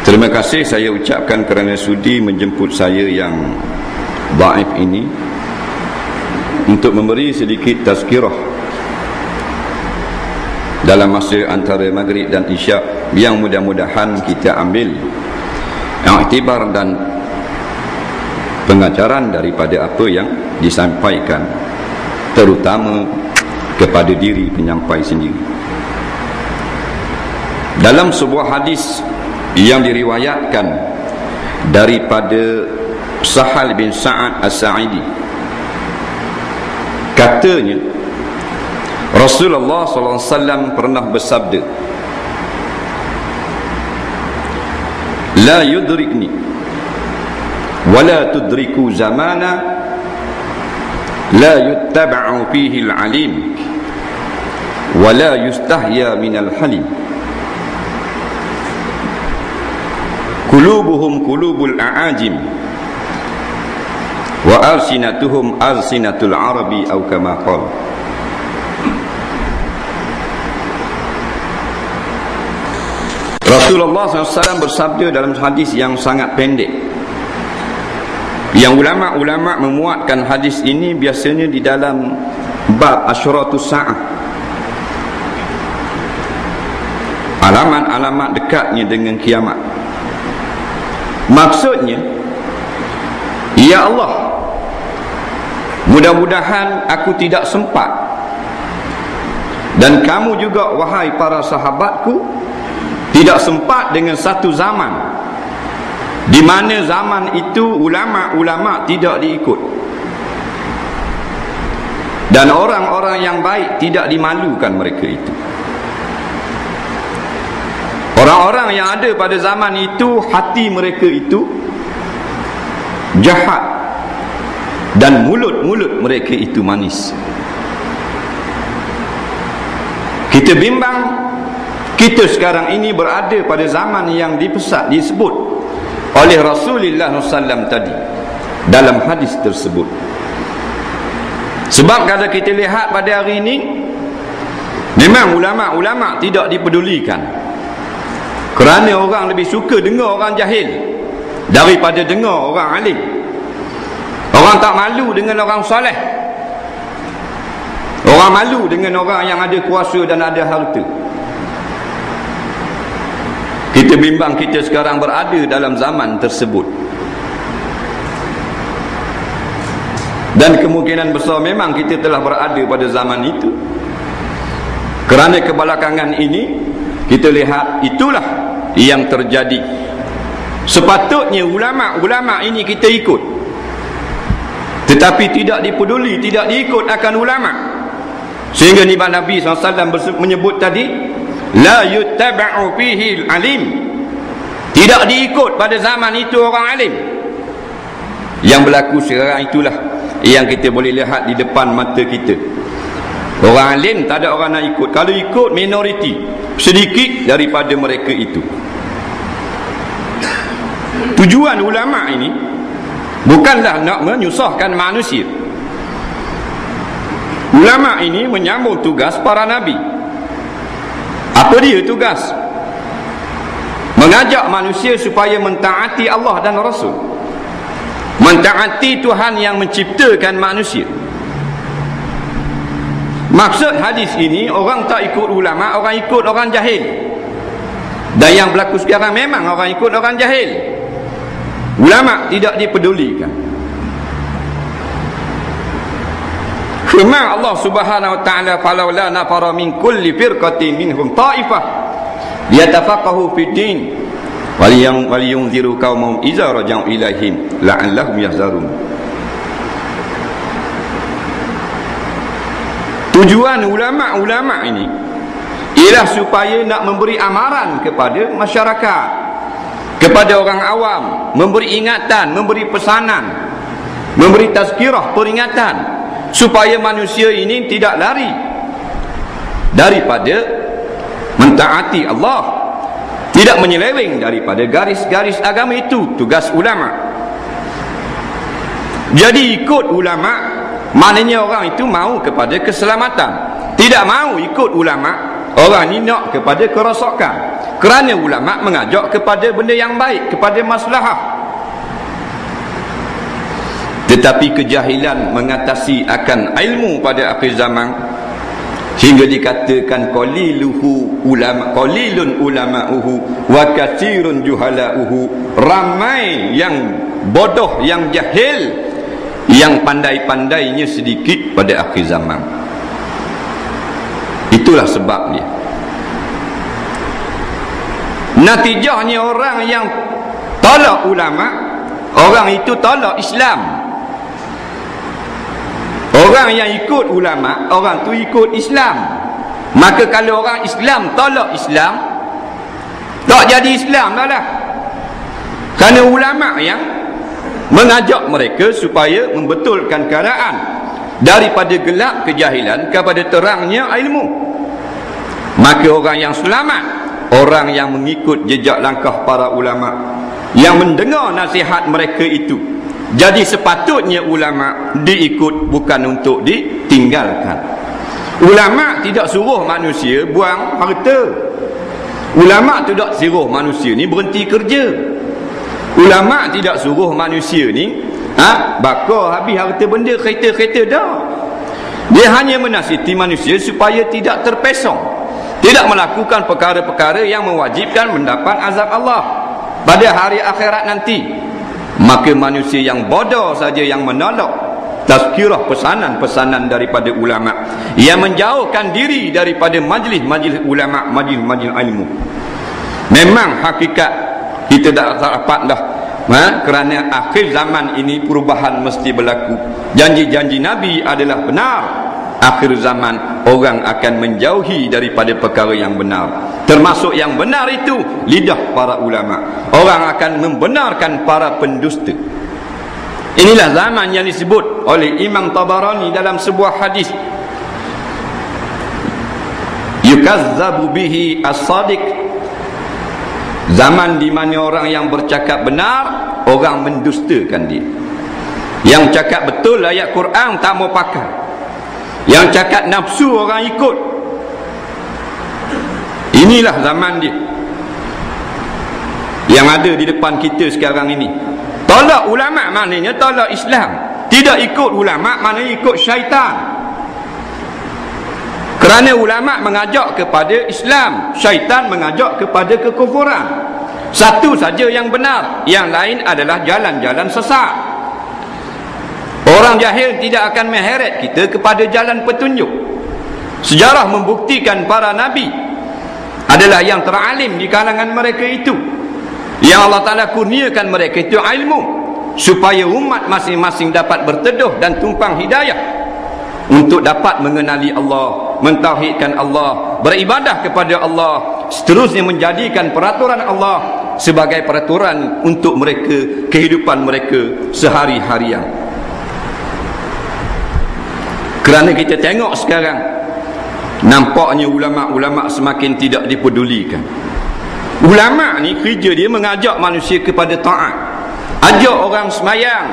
Terima kasih saya ucapkan kerana sudi menjemput saya yang dhaif ini untuk memberi sedikit tazkirah dalam masa antara maghrib dan isyak, yang mudah-mudahan kita ambil iktibar dan pengajaran daripada apa yang disampaikan, terutama kepada diri penyampai sendiri. Dalam sebuah hadis yang diriwayatkan daripada Sahal bin Sa'ad As-Sa'idi, katanya Rasulullah SAW pernah bersabda, la yudrikni wala tudriku zamana la yuttaba'u fihi al-alim wala yustahya minal halim qulubuhum qulubul a'ajim wa alsinatuhum alsinatul arabi atau kama qala. Rasulullah SAW bersabda dalam hadis yang sangat pendek, yang ulama-ulama memuatkan hadis ini biasanya di dalam bab asyratus sa'ah, alamat-alamat dekatnya dengan kiamat. Maksudnya, ya Allah, mudah-mudahan aku tidak sempat, dan kamu juga wahai para sahabatku tidak sempat dengan satu zaman di mana zaman itu ulama-ulama tidak diikut, dan orang-orang yang baik tidak dimalukan mereka itu. Orang-orang yang ada pada zaman itu, hati mereka itu jahat dan mulut-mulut mereka itu manis. Kita bimbang kita sekarang ini berada pada zaman yang disebut oleh Rasulullah SAW tadi dalam hadis tersebut. Sebab kalau kita lihat pada hari ini, memang ulama-ulama tidak dipedulikan, kerana orang lebih suka dengar orang jahil daripada dengar orang alim. Orang tak malu dengan orang soleh, orang malu dengan orang yang ada kuasa dan ada harta. Kita bimbang kita sekarang berada dalam zaman tersebut, dan kemungkinan besar memang kita telah berada pada zaman itu, kerana kebelakangan ini kita lihat itulah yang terjadi. Sepatutnya ulama-ulama ini kita ikut, tetapi tidak dipeduli, tidak diikut akan ulama, sehingga Nabi SAW menyebut tadi, la yuttaba'u fihi al-alim, tidak diikut pada zaman itu orang alim. Yang berlaku sekarang itulah yang kita boleh lihat di depan mata kita. Orang alim tak ada orang nak ikut. Kalau ikut, minoriti, sedikit daripada mereka itu. Tujuan ulama ini bukanlah nak menyusahkan manusia. Ulama ini menyambung tugas para nabi. Apa dia tugas? Mengajak manusia supaya mentaati Allah dan Rasul, mentaati Tuhan yang menciptakan manusia. Maksud hadis ini, orang tak ikut ulama, orang ikut orang jahil. Dan yang berlaku sekarang memang orang ikut orang jahil. Ulama tidak dipedulikan. Firman Allah Subhanahu wa taala, "Falaula nafara min kulli firqatin minhum ta'ifah liyatafaqahu fid din waliyunziru qaumahum idza raja'u ilaihim la'allahum yahzarun." Tujuan ulama-ulama ini ialah supaya nak memberi amaran kepada masyarakat, kepada orang awam, memberi ingatan, memberi pesanan, memberi tazkirah, peringatan, supaya manusia ini tidak lari daripada mentaati Allah, tidak menyeleweng daripada garis-garis agama. Itu tugas ulama. Jadi ikut ulama maknanya orang itu mau kepada keselamatan. Tidak mau ikut ulama, orang ini nak kepada kerosakan. Kerana ulama mengajak kepada benda yang baik, kepada maslahah. Tetapi kejahilan mengatasi akan ilmu pada akhir zaman, hingga dikatakan qalilun ulama'uhu wa katsirun juhala'uhu. Ramai yang bodoh, yang jahil, yang pandai-pandainya sedikit pada akhir zaman. Itulah sebabnya. Natijahnya orang yang tolak ulama, orang itu tolak Islam. Orang yang ikut ulama, orang tu ikut Islam. Maka kalau orang Islam tolak Islam, tak jadi Islam lah. Kerana ulama yang mengajak mereka supaya membetulkan keadaan daripada gelap kejahilan kepada terangnya ilmu. Maka orang yang selamat, orang yang mengikut jejak langkah para ulama, yang mendengar nasihat mereka itu. Jadi sepatutnya ulama diikut, bukan untuk ditinggalkan. Ulama tidak suruh manusia buang harta. Ulama tidak suruh manusia ni berhenti kerja. Ulama tidak suruh manusia ni bakar habis harta benda, kereta-kereta dah. Dia hanya menasihati manusia supaya tidak terpesong, tidak melakukan perkara-perkara yang mewajibkan mendapat azab Allah pada hari akhirat nanti. Maka manusia yang bodoh saja yang menolak tazkirah, pesanan-pesanan daripada ulama, yang menjauhkan diri daripada majlis-majlis ulama, majlis-majlis ilmu. Memang hakikat kita tak dapat dah, kerana akhir zaman ini perubahan mesti berlaku. Janji-janji Nabi adalah benar. Akhir zaman orang akan menjauhi daripada perkara yang benar, termasuk yang benar itu lidah para ulama. Orang akan membenarkan para pendusta. Inilah zaman yang disebut oleh Imam Tabarani dalam sebuah hadis, yukazzabu bihi as-sadiq. Zaman di mana orang yang bercakap benar, orang mendustakan dia. Yang cakap betul ayat Quran tak mau pakai, yang cakap nafsu orang ikut. Inilah zaman dia yang ada di depan kita sekarang ini. Tolak ulama maknanya tolak Islam. Tidak ikut ulama maknanya ikut syaitan. Kerana ulama mengajak kepada Islam, syaitan mengajak kepada kekufuran. Satu saja yang benar, yang lain adalah jalan-jalan sesat. Orang jahil tidak akan mengheret kita kepada jalan petunjuk. Sejarah membuktikan para nabi adalah yang teralim di kalangan mereka itu, yang Allah Ta'ala kurniakan mereka itu ilmu, supaya umat masing-masing dapat berteduh dan tumpang hidayah untuk dapat mengenali Allah, mentauhidkan Allah, beribadah kepada Allah, seterusnya menjadikan peraturan Allah sebagai peraturan untuk mereka, kehidupan mereka sehari-harian. Kerana kita tengok sekarang, nampaknya ulama-ulama semakin tidak dipedulikan. Ulama ni kerja dia mengajak manusia kepada taat, ajak orang semayang,